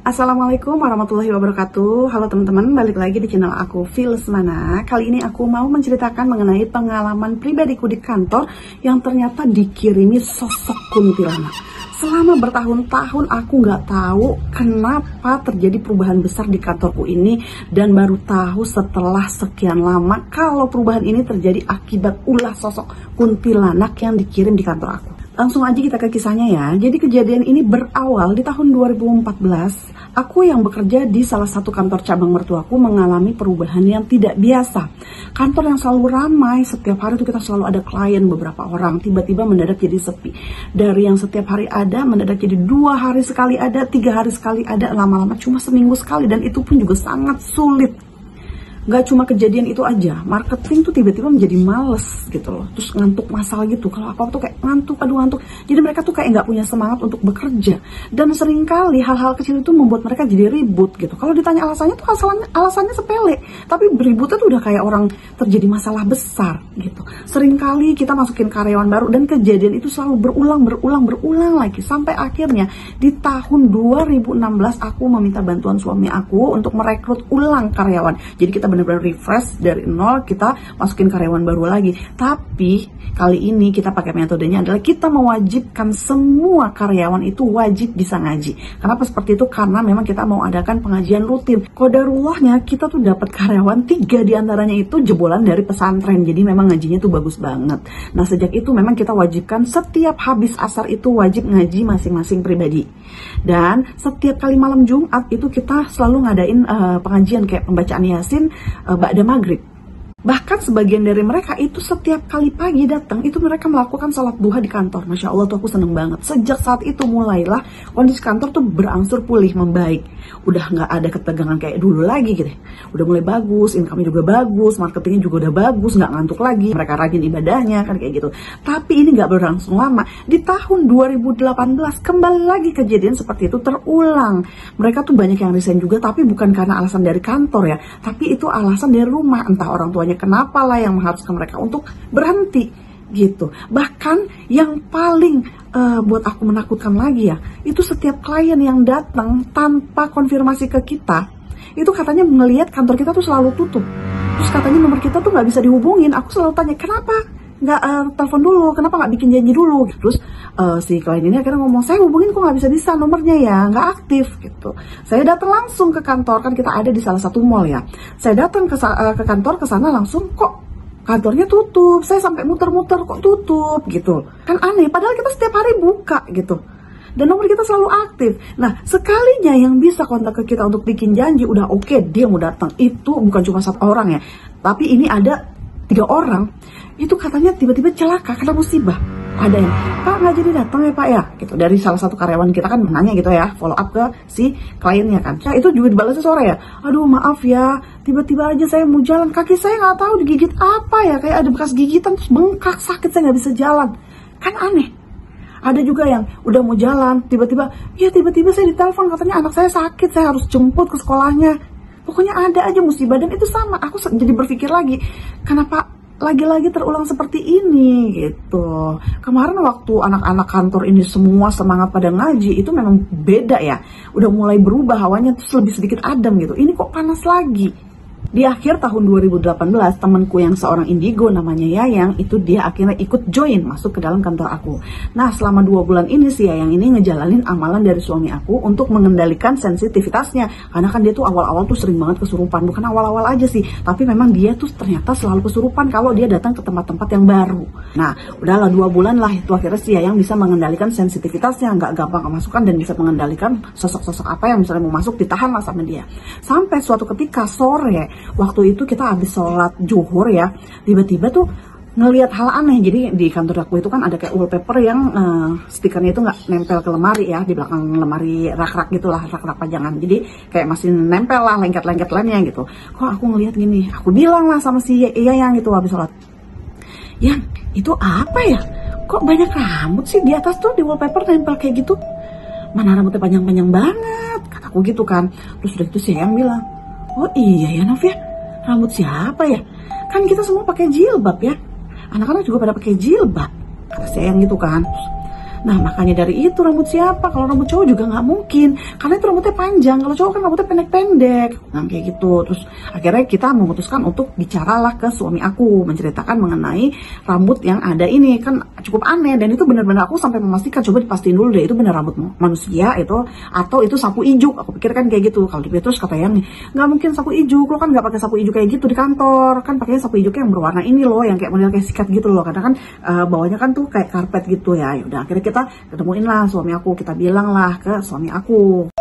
Assalamualaikum warahmatullahi wabarakatuh. Halo teman-teman, balik lagi di channel aku Filsmana. Kali ini aku mau menceritakan mengenai pengalaman pribadiku di kantor yang ternyata dikirimi sosok kuntilanak. Selama bertahun-tahun aku nggak tahu kenapa terjadi perubahan besar di kantorku ini, dan baru tahu setelah sekian lama kalau perubahan ini terjadi akibat ulah sosok kuntilanak yang dikirim di kantor aku. Langsung aja kita ke kisahnya ya. Jadi kejadian ini berawal di tahun 2014. Aku yang bekerja di salah satu kantor cabang mertuaku mengalami perubahan yang tidak biasa. Kantor yang selalu ramai, setiap hari tuh kita selalu ada klien beberapa orang, tiba-tiba mendadak jadi sepi. Dari yang setiap hari ada, mendadak jadi 2 hari sekali ada, 3 hari sekali ada, lama-lama cuma seminggu sekali, dan itu pun juga sangat sulit. Gak cuma kejadian itu aja, marketing tuh tiba-tiba menjadi males gitu loh, terus ngantuk masal gitu. Kalau apa tuh kayak ngantuk, jadi mereka tuh kayak nggak punya semangat untuk bekerja, dan seringkali hal-hal kecil itu membuat mereka jadi ribut gitu. Kalau ditanya alasannya tuh alasannya sepele, tapi ributnya tuh udah kayak orang terjadi masalah besar gitu. Seringkali kita masukin karyawan baru, dan kejadian itu selalu berulang lagi, sampai akhirnya di tahun 2016 aku meminta bantuan suami aku untuk merekrut ulang karyawan. Jadi kita benar-benar refresh dari nol, kita masukin karyawan baru lagi. Tapi kali ini kita pakai metodenya adalah kita mewajibkan semua karyawan itu wajib bisa ngaji. Kenapa seperti itu? Karena memang kita mau adakan pengajian rutin. Qadarullahnya kita tuh dapat karyawan 3 diantaranya itu jebolan dari pesantren. Jadi memang ngajinya tuh bagus banget. Nah sejak itu memang kita wajibkan setiap habis asar itu wajib ngaji masing-masing pribadi. Dan setiap kali malam Jumat itu kita selalu ngadain pengajian kayak pembacaan Yasin ba'da maghrib. Bahkan sebagian dari mereka itu setiap kali pagi datang itu mereka melakukan sholat duha di kantor. Masya Allah tuh aku seneng banget. Sejak saat itu mulailah kondisi kantor tuh berangsur pulih, membaik. Udah nggak ada ketegangan kayak dulu lagi gitu. Udah mulai bagus, income-nya juga bagus, marketingnya juga udah bagus, nggak ngantuk lagi. Mereka rajin ibadahnya kan kayak gitu. Tapi ini nggak berlangsung lama. Di tahun 2018 kembali lagi kejadian seperti itu terulang. Mereka tuh banyak yang resign juga, tapi bukan karena alasan dari kantor ya, tapi itu alasan dari rumah. Entah orang tuanya kenapa lah yang mengharuskan mereka untuk berhenti gitu. Bahkan yang paling buat aku menakutkan lagi ya, itu setiap klien yang datang tanpa konfirmasi ke kita, itu katanya melihat kantor kita tuh selalu tutup. Terus katanya nomor kita tuh nggak bisa dihubungin. Aku selalu tanya, kenapa nggak telepon dulu, kenapa nggak bikin janji dulu. Terus si klien ini akhirnya ngomong, saya hubungin kok nggak bisa nomornya ya, nggak aktif gitu. Saya datang langsung ke kantor, kan kita ada di salah satu mall ya. Saya datang ke kantor, ke sana langsung, kok kantornya tutup. Saya sampai muter-muter, kok tutup gitu. Kan aneh, padahal kita setiap hari buka gitu. Dan nomor kita selalu aktif. Nah, sekalinya yang bisa kontak ke kita untuk bikin janji, udah oke, dia mau datang. Itu bukan cuma 1 orang ya, tapi ini ada 3 orang. Itu katanya tiba-tiba celaka karena musibah. Ada yang, Pak nggak jadi datang ya Pak ya? Gitu. Dari salah satu karyawan kita kan menanya gitu ya, follow up ke si kliennya kan. Nah, itu juga dibalasnya sore ya. Aduh maaf ya, tiba-tiba aja saya mau jalan, kaki saya nggak tahu digigit apa ya, kayak ada bekas gigitan terus bengkak, sakit, saya nggak bisa jalan. Kan aneh. Ada juga yang udah mau jalan, tiba-tiba saya ditelepon katanya anak saya sakit, saya harus jemput ke sekolahnya. Pokoknya ada aja musibah, dan itu sama. Aku jadi berpikir lagi, kenapa lagi-lagi terulang seperti ini gitu. Kemarin waktu anak-anak kantor ini semua semangat pada ngaji, itu memang beda ya. Udah mulai berubah hawanya, terus lebih sedikit adem gitu. Ini kok panas lagi. Di akhir tahun 2018, temanku yang seorang indigo namanya Yayang, itu dia akhirnya ikut join masuk ke dalam kantor aku. Nah, selama 2 bulan ini si Yayang ini ngejalanin amalan dari suami aku untuk mengendalikan sensitivitasnya. Karena kan dia tuh awal-awal tuh sering banget kesurupan. Bukan awal-awal aja sih, tapi memang dia tuh ternyata selalu kesurupan kalau dia datang ke tempat-tempat yang baru. Nah, udahlah 2 bulan lah itu akhirnya si Yayang bisa mengendalikan sensitivitasnya, nggak gampang kemasukan, dan bisa mengendalikan sosok-sosok apa yang misalnya mau masuk, ditahan lah sama dia. Sampai suatu ketika sore, waktu itu kita habis sholat zuhur ya, tiba-tiba tuh ngelihat hal aneh. Jadi di kantor aku itu kan ada kayak wallpaper yang stikernya itu nggak nempel ke lemari ya, di belakang lemari rak-rak gitulah, rak-rak pajangan. Jadi kayak masih nempel lah lengket-lengket lainnya gitu. Kok aku ngelihat gini, aku bilang lah sama si Yayang itu habis sholat, Yang itu apa ya? Kok banyak rambut sih di atas tuh, di wallpaper nempel kayak gitu? Mana rambutnya panjang-panjang banget, kataku gitu kan. Terus udah itu si Yayang bilang, oh iya ya Nov ya, rambut siapa ya? Kan kita semua pakai jilbab ya, anak-anak juga pada pakai jilbab, kata saya yang gitu kan. Nah makanya dari itu rambut siapa? Kalau rambut cowok juga nggak mungkin, karena itu rambutnya panjang. Kalau cowok kan rambutnya pendek-pendek. Nah kayak gitu. Terus akhirnya kita memutuskan untuk bicaralah ke suami aku, menceritakan mengenai rambut yang ada ini. Kan cukup aneh, dan itu benar-benar aku sampai memastikan, coba dipastiin dulu deh itu benar rambut manusia itu atau itu sapu ijuk. Aku pikir kan kayak gitu. Kalau dipikir terus kata yang nggak mungkin sapu ijuk, lo kan nggak pakai sapu ijuk kayak gitu di kantor, kan pakai sapu ijuk yang berwarna ini loh, yang kayak model kayak sikat gitu loh, karena kan bawahnya kan tuh kayak karpet gitu ya. Udah akhirnya kita ketemuin lah suami aku, kita bilang lah ke suami aku.